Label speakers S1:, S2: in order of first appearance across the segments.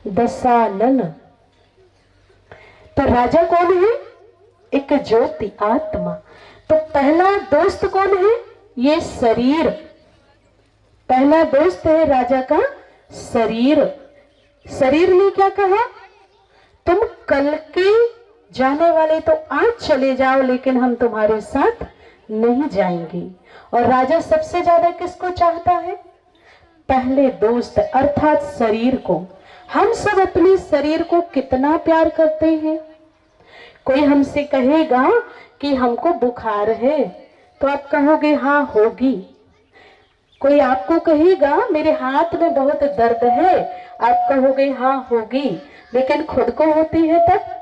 S1: दशानन। तो राजा कौन है? एक ज्योति आत्मा। तो पहला दोस्त कौन है? ये शरीर। पहला दोस्त है राजा का शरीर। शरीर ने क्या कहा? तुम कल के जाने वाले तो आज चले जाओ, लेकिन हम तुम्हारे साथ नहीं जाएंगे। और राजा सबसे ज्यादा किसको चाहता है? पहले दोस्त अर्थात शरीर को। हम सब अपने शरीर को कितना प्यार करते हैं। कोई हमसे कहेगा कि हमको बुखार है, तो आप कहोगे हाँ होगी। कोई आपको कहेगा मेरे हाथ में बहुत दर्द है, आप कहोगे हाँ होगी। लेकिन खुद को होती है तब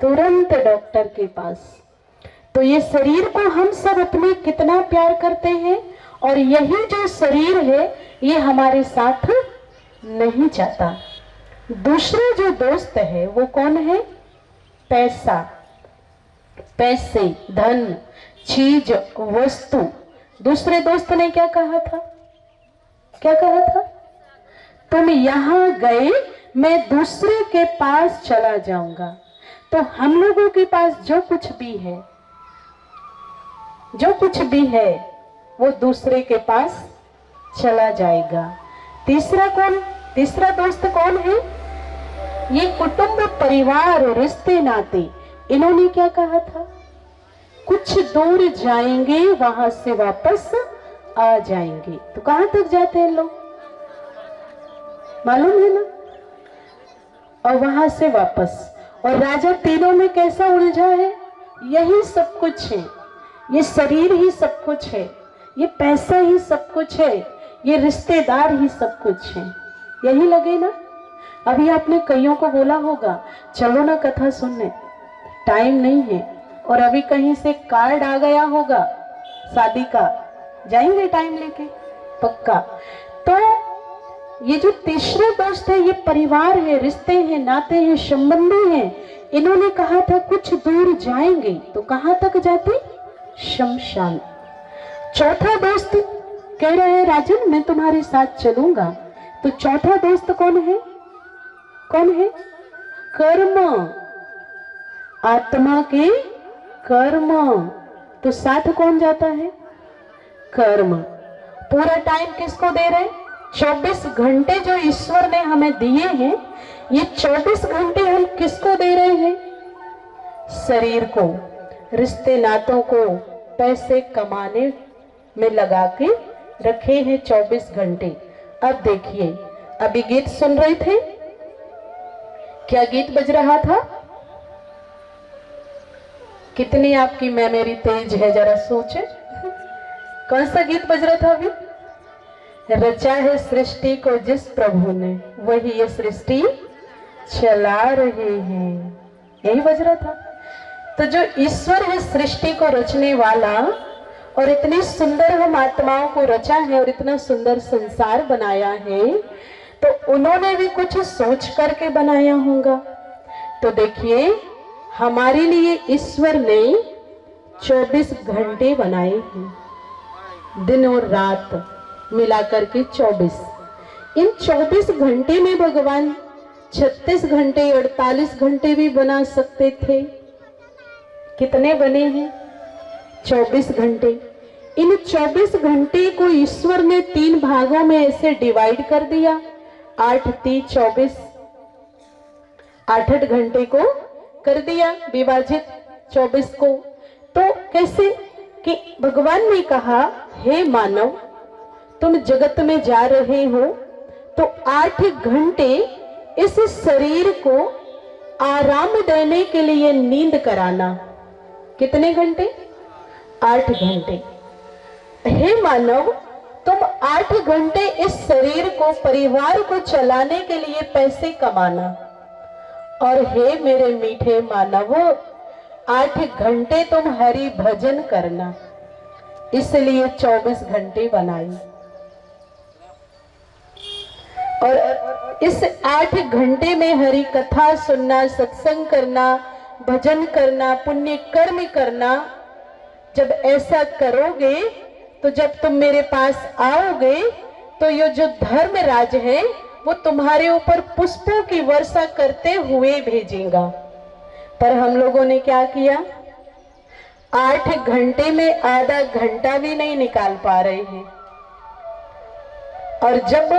S1: तुरंत डॉक्टर के पास। तो ये शरीर को हम सब अपने कितना प्यार करते हैं, और यही जो शरीर है ये हमारे साथ नहीं चाहता। दूसरा जो दोस्त है वो कौन है? पैसा, पैसे, धन, चीज, वस्तु। दूसरे दोस्त ने क्या कहा था? क्या कहा था? तुम यहां गए, मैं दूसरे के पास चला जाऊंगा। तो हम लोगों के पास जो कुछ भी है, जो कुछ भी है वो दूसरे के पास चला जाएगा। तीसरा कौन? तीसरा दोस्त कौन है? ये कुटुंब, परिवार, रिश्ते, नाते। इन्होंने क्या कहा था? कुछ दूर जाएंगे, वहां से वापस आ जाएंगे। तो कहां तक जाते हैं लोग? मालूम है ना? और वहां से वापस। और राजा तीनों में कैसा उलझा है? यही सब कुछ है। ये शरीर ही सब कुछ है, ये पैसा ही सब कुछ है, ये रिश्तेदार ही सब कुछ है। यही लगे ना? अभी आपने कईयों को बोला होगा चलो ना कथा सुनने, टाइम नहीं है। और अभी कहीं से कार्ड आ गया होगा शादी का, जाएंगे टाइम लेके पक्का। तो ये जो तीसरा दोस्त है ये परिवार है, रिश्ते हैं, नाते हैं, संबंधी हैं। इन्होंने कहा था कुछ दूर जाएंगे, तो कहां तक जाते? शमशान। चौथा दोस्त कह रहे हैं राजन मैं तुम्हारे साथ चलूंगा। तो चौथा दोस्त कौन है? कौन है? कर्म, आत्मा के कर्म। तो साथ कौन जाता है? कर्म। पूरा टाइम किसको दे रहे? 24 घंटे जो ईश्वर ने हमें दिए हैं, ये 24 घंटे हम किसको दे रहे हैं? शरीर को, रिश्ते नातों को, पैसे कमाने में लगा के रखे हैं 24 घंटे। अब देखिए, अभी गीत सुन रहे थे, क्या गीत बज रहा था? कितनी आपकी मेमोरी तेज है, जरा सोचे। कौन सा गीत बज रहा था अभी? रचा है सृष्टि को जिस प्रभु ने, वही ये सृष्टि चला रहे हैं। यही बज रहा था। तो जो ईश्वर है सृष्टि को रचने वाला, और इतनी सुंदर हम आत्माओं को रचा है और इतना सुंदर संसार बनाया है, तो उन्होंने भी कुछ सोच करके बनाया होगा। तो देखिए, हमारे लिए ईश्वर ने 24 घंटे बनाए हैं, दिन और रात मिलाकर के 24। इन 24 घंटे में भगवान 36 घंटे 48 घंटे भी बना सकते थे। कितने बने हैं? 24 घंटे। इन 24 घंटे को ईश्वर ने 3 भागों में ऐसे डिवाइड कर दिया। 8 3 24, 8 घंटे को कर दिया विभाजित 24 को। तो कैसे कि भगवान ने कहा, हे मानव, तुम जगत में जा रहे हो, तो 8 घंटे इस शरीर को आराम देने के लिए नींद कराना। कितने घंटे? 8 घंटे। हे मानव, तुम 8 घंटे इस शरीर को, परिवार को चलाने के लिए पैसे कमाना। और हे मेरे मीठे मानव, 8 घंटे तुम हरि भजन करना। इसलिए 24 घंटे बनाई। और इस 8 घंटे में हरि कथा सुनना, सत्संग करना, भजन करना, पुण्य कर्म करना। जब ऐसा करोगे तो जब तुम मेरे पास आओगे तो ये जो धर्मराज है वो तुम्हारे ऊपर पुष्पों की वर्षा करते हुए भेजेगा। पर हम लोगों ने क्या किया, 8 घंटे में आधा घंटा भी नहीं निकाल पा रहे हैं। और जब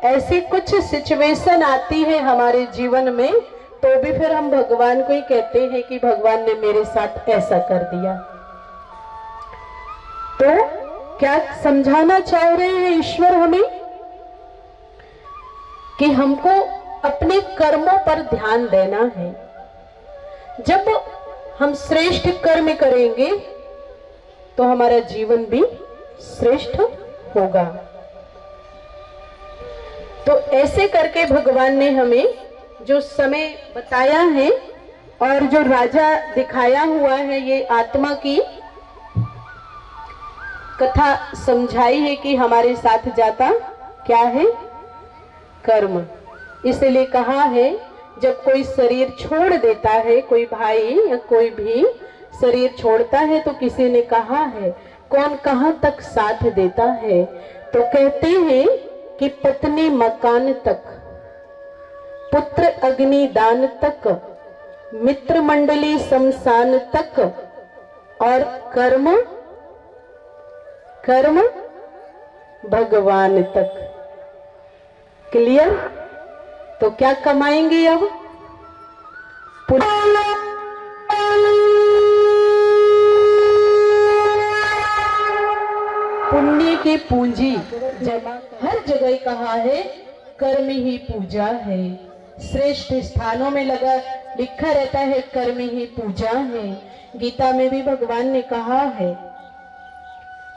S1: ऐसी कुछ सिचुएशन आती है हमारे जीवन में, तो भी फिर हम भगवान को ही कहते हैं कि भगवान ने मेरे साथ ऐसा कर दिया। तो क्या समझाना चाह रहे हैं ईश्वर हमें कि हमको अपने कर्मों पर ध्यान देना है। जब हम श्रेष्ठ कर्म करेंगे तो हमारा जीवन भी श्रेष्ठ होगा। तो ऐसे करके भगवान ने हमें जो समय बताया है और जो राजा दिखाया हुआ है, ये आत्मा की कथा समझाई है कि हमारे साथ जाता क्या है, कर्म। इसलिए कहा है जब कोई शरीर छोड़ देता है, कोई भाई या कोई भी शरीर छोड़ता है, तो किसी ने कहा है कौन कहां तक साथ देता है, तो कहते हैं कि पत्नी मकान तक, पुत्र अग्निदान तक, मित्र मंडली शमशान तक, और कर्म कर्म भगवान तक। क्लियर? तो क्या कमाएंगे अब? पुण्य की पूंजी जमा, हर जगह कहा है कर्म ही पूजा है। श्रेष्ठ स्थानों में लिखा रहता है कर्म ही पूजा है। गीता में भी भगवान ने कहा है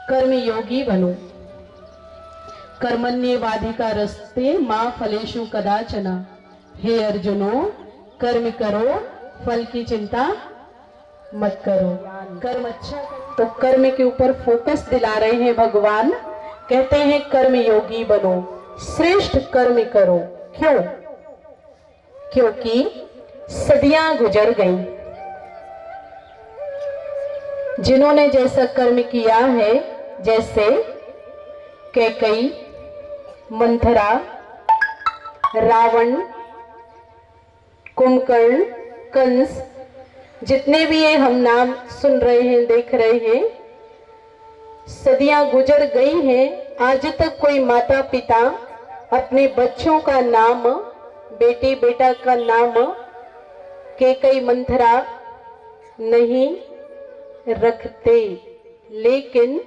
S1: कर्म योगी बनो, कर्मण्येवाधिका रस्ते मां फलेषु कदाचना। हे अर्जुनो, कर्म करो, फल की चिंता मत करो, कर्म अच्छा करो। तो कर्म के ऊपर फोकस दिला रहे हैं भगवान। कहते हैं कर्म योगी बनो, श्रेष्ठ कर्म करो। क्यों? क्योंकि सदियां गुजर गई, जिन्होंने जैसा कर्म किया है, जैसे कैकई, मंथरा, रावण, कुंभकर्ण, कंस, जितने भी ये हम नाम सुन रहे हैं, देख रहे हैं, सदियां गुजर गई हैं। आज तक कोई माता पिता अपने बच्चों का नाम, बेटी बेटा का नाम कैकई मंथरा नहीं रखते, लेकिन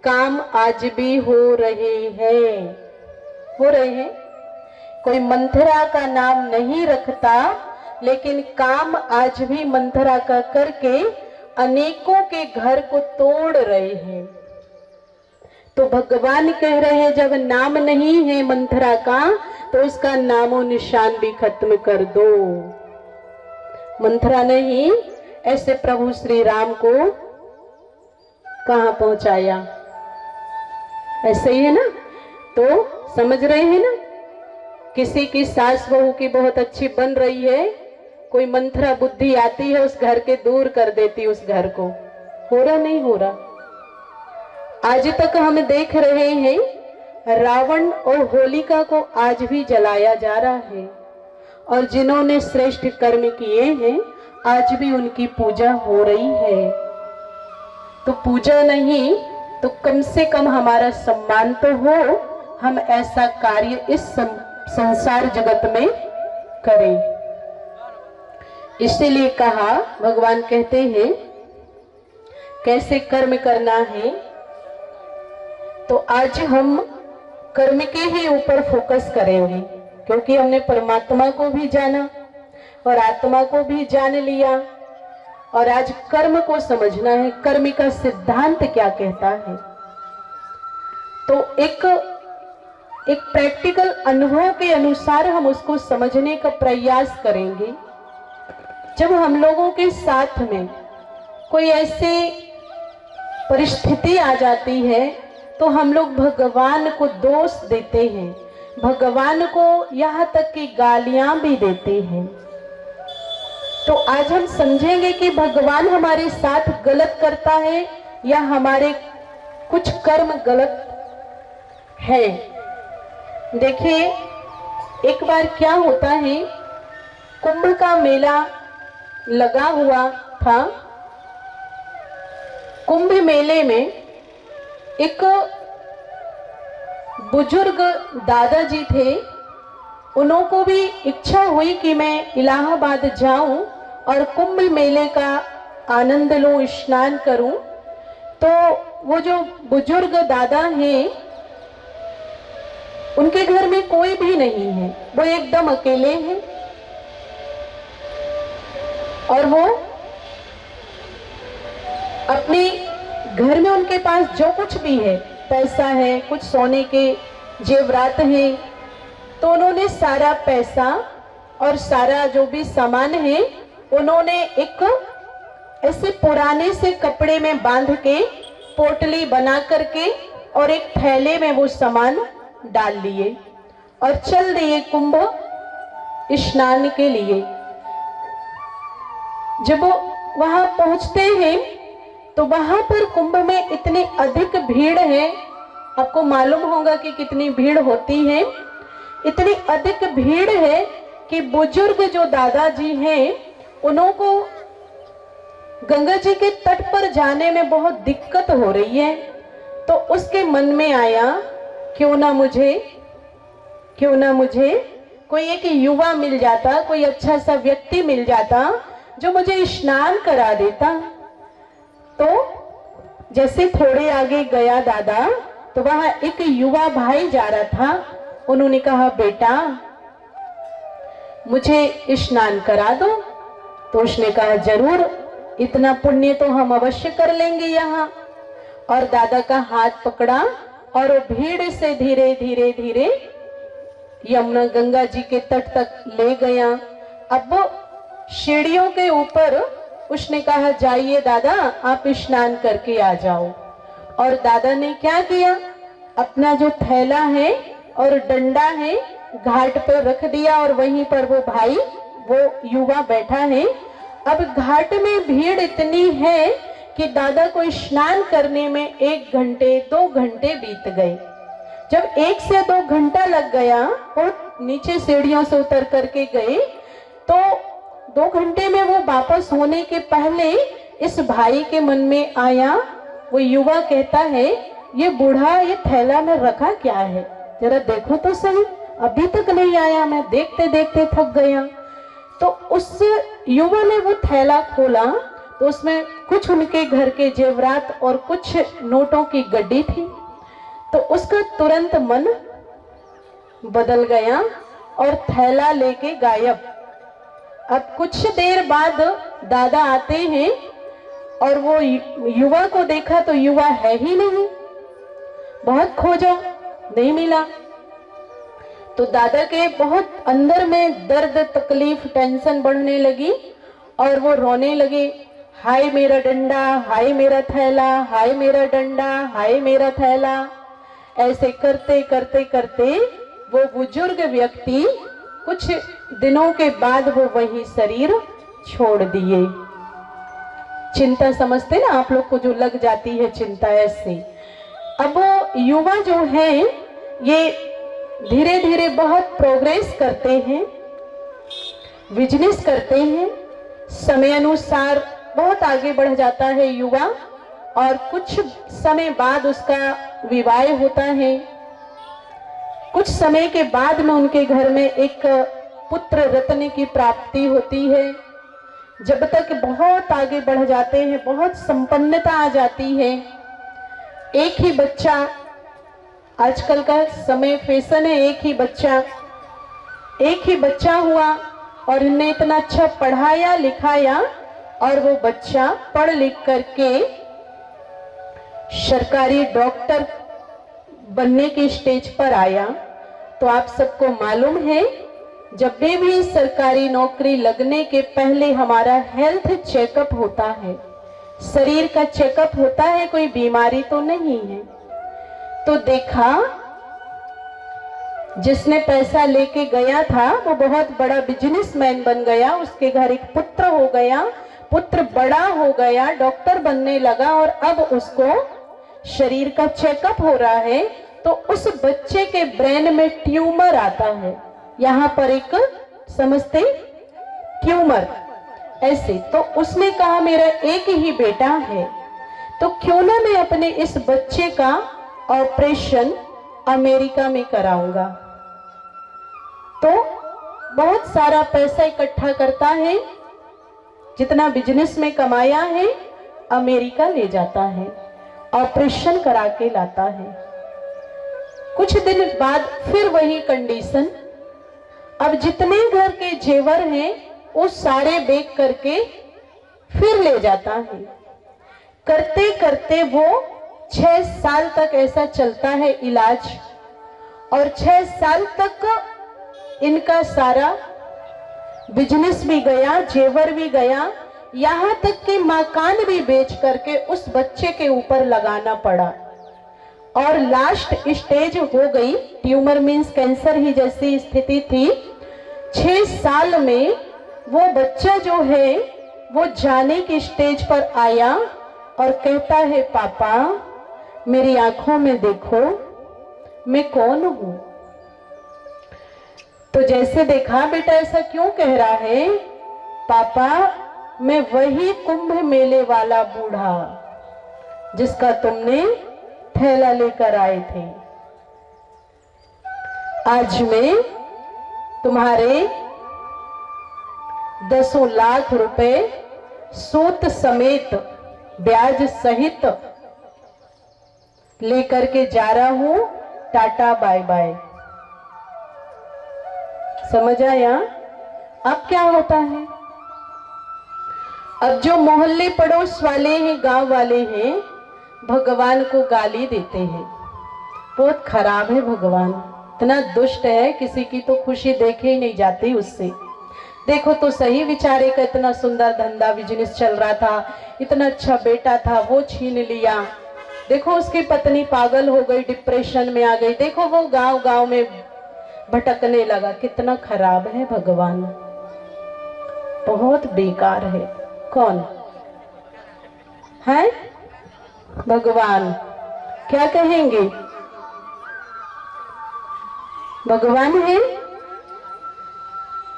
S1: काम आज भी हो रहे हैं, कोई मंथरा का नाम नहीं रखता, लेकिन काम आज भी मंथरा का करके अनेकों के घर को तोड़ रहे हैं। तो भगवान कह रहे हैं जब नाम नहीं है मंथरा का, तो उसका नामो निशान भी खत्म कर दो। मंथरा नहीं, ऐसे प्रभु श्री राम को कहां पहुंचाया, ऐसे ही है ना। तो समझ रहे हैं ना, किसी की सास बहू की बहुत अच्छी बन रही है, कोई मंथरा बुद्धि आती है, उस घर के दूर कर देती, उस घर को। हो रहा नहीं हो रहा? आज तक हम देख रहे हैं रावण और होलिका को आज भी जलाया जा रहा है, और जिन्होंने श्रेष्ठ कर्म किए हैं आज भी उनकी पूजा हो रही है। तो पूजा नहीं तो कम से कम हमारा सम्मान तो हो, हम ऐसा कार्य इस संसार जगत में करें। इसीलिए कहा, भगवान कहते हैं कैसे कर्म करना है। तो आज हम कर्म के ही ऊपर फोकस करेंगे, क्योंकि हमने परमात्मा को भी जाना और आत्मा को भी जान लिया, और आज कर्म को समझना है, कर्म का सिद्धांत क्या कहता है। तो एक प्रैक्टिकल अनुभव के अनुसार हम उसको समझने का प्रयास करेंगे। जब हम लोगों के साथ में कोई ऐसी परिस्थिति आ जाती है, तो हम लोग भगवान को दोष देते हैं, भगवान को यहाँ तक कि गालियां भी देते हैं। तो आज हम समझेंगे कि भगवान हमारे साथ गलत करता है या हमारे कुछ कर्म गलत है। देखिए, एक बार क्या होता है, कुंभ का मेला लगा हुआ था। कुंभ मेले में एक बुजुर्ग दादाजी थे। उन्हों को भी इच्छा हुई कि मैं इलाहाबाद जाऊं और कुंभ मेले का आनंद लूं, स्नान करूं। तो वो जो बुजुर्ग दादा हैं, उनके घर में कोई भी नहीं है, वो एकदम अकेले हैं। और वो अपने घर में उनके पास जो कुछ भी है, पैसा है, कुछ सोने के जेवरात हैं, तो उन्होंने सारा पैसा और सारा जो भी सामान है उन्होंने एक ऐसे पुराने से कपड़े में बांध के पोटली बना करके और एक थैले में वो सामान डाल लिए और चल दिए कुंभ स्नान के लिए। जब वहां पहुंचते हैं तो वहां पर कुंभ में इतनी अधिक भीड़ है, आपको मालूम होगा कि कितनी भीड़ होती है। इतनी अधिक भीड़ है कि बुजुर्ग जो दादाजी हैं, उन्हों को गंगा जी के तट पर जाने में बहुत दिक्कत हो रही है। तो उसके मन में आया, क्यों ना मुझे कोई एक युवा मिल जाता, कोई अच्छा सा व्यक्ति मिल जाता जो मुझे स्नान करा देता। तो जैसे थोड़े आगे गया दादा, तो वहां एक युवा भाई जा रहा था। उन्होंने कहा, बेटा मुझे स्नान करा दो। तो उसने कहा, जरूर, इतना पुण्य तो हम अवश्य कर लेंगे यहाँ। और दादा का हाथ पकड़ा और भीड़ से धीरे धीरे धीरे यमुना गंगा जी के तट तक ले गया। अब सीढ़ियों के ऊपर उसने कहा, जाइए दादा, आप स्नान करके आ जाओ। और दादा ने क्या किया, अपना जो थैला है और डंडा है घाट पर रख दिया और वहीं पर वो भाई, वो युवा बैठा है। अब घाट में भीड़ इतनी है कि दादा को स्नान करने में 1 घंटे 2 घंटे बीत गए। जब 1 से 2 घंटा लग गया और नीचे सीढ़ियों से उतर करके गए, तो 2 घंटे में वो वापस होने के पहले इस भाई के मन में आया। वो युवा कहता है, ये बूढ़ा ये थैला में रखा क्या है, जरा देखो तो सही, अभी तक नहीं आया, मैं देखते देखते थक गया। तो उस युवा ने वो थैला खोला तो उसमें कुछ उनके घर के जेवरात और कुछ नोटों की गड्डी थी। तो उसका तुरंत मन बदल गया और थैला लेके गायब। अब कुछ देर बाद दादा आते हैं और वो युवा को देखा तो युवा है ही नहीं। बहुत खोजा, नहीं मिला। तो दादा के बहुत अंदर में दर्द, तकलीफ, टेंशन बढ़ने लगी और वो रोने लगे, हाय मेरा डंडा, हाय मेरा थैला, हाय मेरा डंडा, हाय मेरा थैला। ऐसे करते करते करते वो बुजुर्ग व्यक्ति कुछ दिनों के बाद वो वही शरीर छोड़ दिए। चिंता समझते ना आप लोग को, जो लग जाती है चिंता ऐसे। अब वो युवा जो है ये धीरे धीरे बहुत प्रोग्रेस करते हैं, बिजनेस करते हैं, समय अनुसार बहुत आगे बढ़ जाता है युवा। और कुछ समय बाद उसका विवाह होता है। कुछ समय के बाद में उनके घर में एक पुत्र रत्न की प्राप्ति होती है। जब तक बहुत आगे बढ़ जाते हैं, बहुत संपन्नता आ जाती है। एक ही बच्चा, आजकल का समय फैशन है, एक ही बच्चा हुआ और इन्हें इतना अच्छा पढ़ाया लिखाया और वो बच्चा पढ़ लिख करके सरकारी डॉक्टर बनने के स्टेज पर आया। तो आप सबको मालूम है, जब भी सरकारी नौकरी लगने के पहले हमारा हेल्थ चेकअप होता है, शरीर का चेकअप होता है, कोई बीमारी तो नहीं है। तो देखा, जिसने पैसा लेके गया था वो बहुत बड़ा बिजनेसमैन बन गया, उसके घर एक पुत्र हो गया, पुत्र बड़ा हो गया, डॉक्टर बनने लगा और अब उसको शरीर का चेकअप हो रहा है। तो उस बच्चे के ब्रेन में ट्यूमर आता है। यहाँ पर एक समझते ट्यूमर ऐसे। तो उसने कहा मेरा एक ही बेटा है, तो क्यों ना मैं अपने इस बच्चे का ऑपरेशन अमेरिका में कराऊंगा। तो बहुत सारा पैसा इकट्ठा करता है, जितना बिजनेस में कमाया है अमेरिका ले जाता है, ऑपरेशन करा के लाता है। कुछ दिन बाद फिर वही कंडीशन। अब जितने घर के जेवर हैं वो सारे बेच करके फिर ले जाता है। करते करते वो 6 साल तक ऐसा चलता है इलाज, और 6 साल तक इनका सारा बिजनेस भी गया, जेवर भी गया, यहाँ तक कि मकान भी बेच करके उस बच्चे के ऊपर लगाना पड़ा। और लास्ट स्टेज हो गई, ट्यूमर मीन्स कैंसर ही जैसी स्थिति थी। 6 साल में वो बच्चा जो है वो जाने की स्टेज पर आया और कहता है पापा मेरी आंखों में देखो मैं कौन हूं। तो जैसे देखा बेटा ऐसा क्यों कह रहा है, पापा मैं वही कुंभ मेले वाला बूढ़ा जिसका तुमने थैला लेकर आए थे। आज मैं तुम्हारे 10 लाख रुपए सूद समेत ब्याज सहित लेकर के जा रहा हूं, टाटा बाय बाय। समझ आया? अब क्या होता है, अब जो मोहल्ले पड़ोस वाले हैं, गांव वाले हैं, भगवान को गाली देते हैं। बहुत खराब है भगवान, इतना दुष्ट है, किसी की तो खुशी देखे ही नहीं जाती उससे। देखो तो सही, बेचारे का इतना सुंदर धंधा बिजनेस चल रहा था, इतना अच्छा बेटा था, वो छीन लिया। देखो उसकी पत्नी पागल हो गई, डिप्रेशन में आ गई। देखो वो गांव गांव में भटकने लगा। कितना खराब है भगवान, बहुत बेकार है। कौन है भगवान? क्या कहेंगे? भगवान है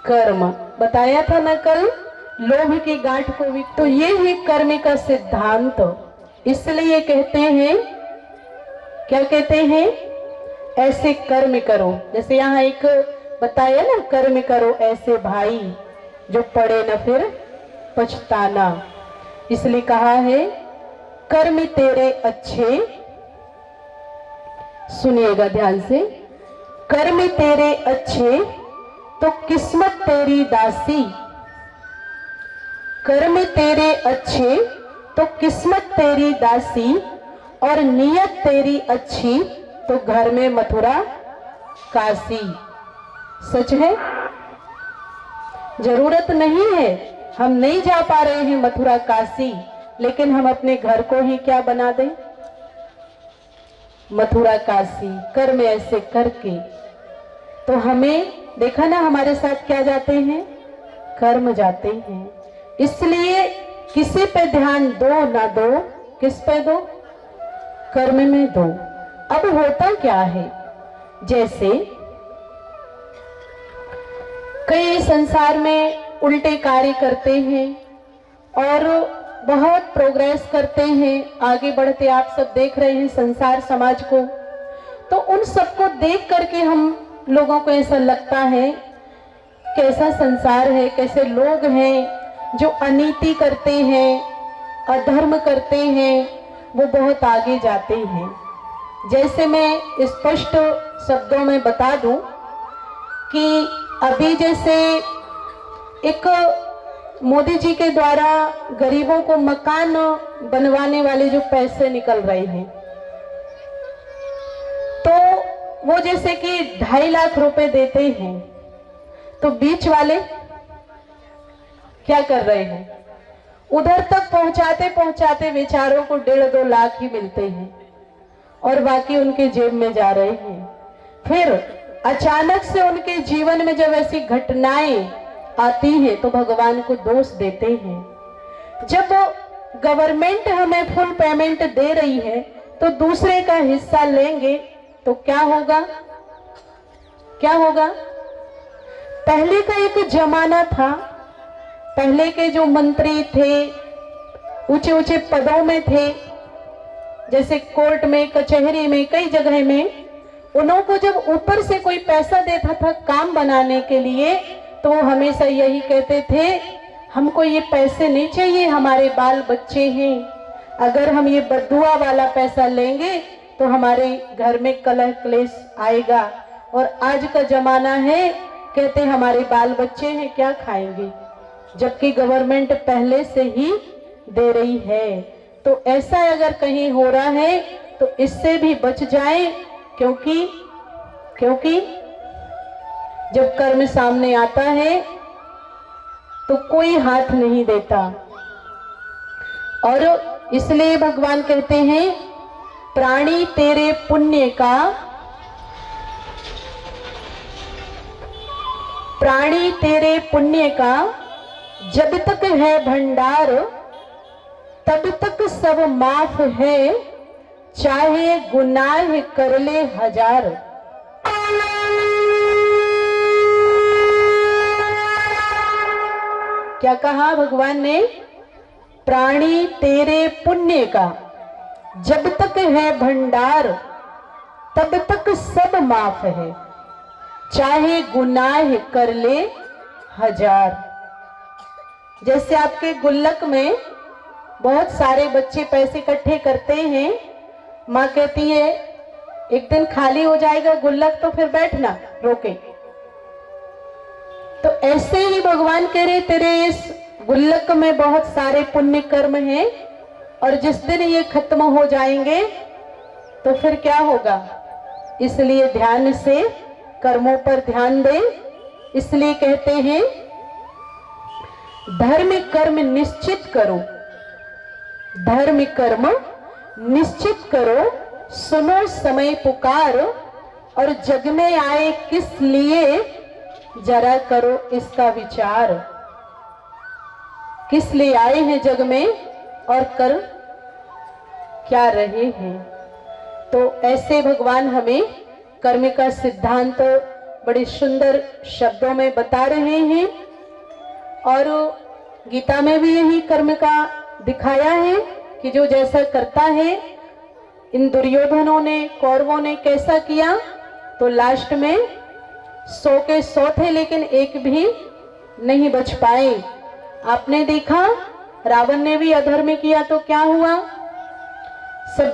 S1: कर्म। बताया था ना कल, लोभ की गांठ को भी। तो ये है कर्म का सिद्धांत। इसलिए कहते हैं, क्या कहते हैं, ऐसे कर्म करो। जैसे यहाँ एक बताया ना, कर्म करो ऐसे भाई जो पड़े न फिर पछताना। इसलिए कहा है कर्म तेरे अच्छे, सुनिएगा ध्यान से, कर्म तेरे अच्छे तो किस्मत तेरी दासी। कर्म तेरे अच्छे तो किस्मत तेरी दासी, और नियत तेरी अच्छी तो घर में मथुरा काशी। सच है, जरूरत नहीं है, हम नहीं जा पा रहे हैं मथुरा काशी, लेकिन हम अपने घर को ही क्या बना दें, मथुरा काशी। कर्म ऐसे करके तो हमें देखा ना हमारे साथ क्या जाते हैं, कर्म जाते हैं। इसलिए किसी पे ध्यान दो ना दो, किस पे दो, कर्म में दो। अब होता क्या है, जैसे कई संसार में उल्टे कार्य करते हैं और बहुत प्रोग्रेस करते हैं, आगे बढ़ते आप सब देख रहे हैं संसार समाज को। तो उन सबको देख करके हम लोगों को ऐसा लगता है कैसा संसार है, कैसे लोग हैं जो अनीति करते हैं, अधर्म करते हैं, वो बहुत आगे जाते हैं। जैसे मैं स्पष्ट शब्दों में बता दूं कि अभी जैसे एक मोदी जी के द्वारा गरीबों को मकान बनवाने वाले जो पैसे निकल रहे हैं, तो वो जैसे कि 2.5 लाख रुपए देते हैं, तो बीच वाले क्या कर रहे हैं, उधर तक पहुंचाते पहुंचाते बेचारों को 1.5-2 लाख ही मिलते हैं और बाकी उनके जेब में जा रहे हैं। फिर अचानक से उनके जीवन में जब ऐसी घटनाएं आती है तो भगवान को दोष देते हैं। जब गवर्नमेंट हमें फुल पेमेंट दे रही है तो दूसरे का हिस्सा लेंगे तो क्या होगा, क्या होगा, पहले का एक जमाना था, पहले के जो मंत्री थे ऊंचे ऊंचे पदों में थे, जैसे कोर्ट में, कचहरी में, कई जगह में, उन्हों को जब ऊपर से कोई पैसा देता था काम बनाने के लिए, तो वो हमेशा यही कहते थे, हमको ये पैसे नहीं चाहिए, हमारे बाल बच्चे हैं, अगर हम ये बद्दुआ वाला पैसा लेंगे तो हमारे घर में कलह क्लेश आएगा। और आज का जमाना है, कहते हमारे बाल बच्चे हैं, क्या खाएंगे, जबकि गवर्नमेंट पहले से ही दे रही है। तो ऐसा अगर कहीं हो रहा है तो इससे भी बच जाए, क्योंकि जब कर्म सामने आता है तो कोई हाथ नहीं देता। और इसलिए भगवान कहते हैं, प्राणी तेरे पुण्य का, प्राणी तेरे पुण्य का जब तक है भंडार, तब तक सब माफ है, चाहे गुनाह कर ले हजार। क्या कहा भगवान ने? प्राणी तेरे पुण्य का जब तक है भंडार, तब तक सब माफ है, चाहे गुनाह कर ले हजार। जैसे आपके गुल्लक में बहुत सारे बच्चे पैसे इकट्ठे करते हैं, माँ कहती है एक दिन खाली हो जाएगा गुल्लक तो फिर बैठना रोके। तो ऐसे ही भगवान कह रहे, तेरे इस गुल्लक में बहुत सारे पुण्य कर्म हैं, और जिस दिन ये खत्म हो जाएंगे तो फिर क्या होगा। इसलिए ध्यान से कर्मों पर ध्यान दें। इसलिए कहते हैं, धर्म कर्म निश्चित करो, धर्म कर्म निश्चित करो, सुनो समय पुकार, और जग में आए किस लिए, जरा करो इसका विचार। किस लिए आए हैं जग में और कर क्या रहे हैं। तो ऐसे भगवान हमें कर्म का सिद्धांत बड़े सुंदर शब्दों में बता रहे हैं, और गीता में भी यही कर्म का दिखाया है कि जो जैसा करता है। इन दुर्योधनों ने, कौरवों ने कैसा किया, तो लास्ट में 100 के 100 थे, लेकिन एक भी नहीं बच पाए। आपने देखा रावण ने भी अधर्म किया तो क्या हुआ, सब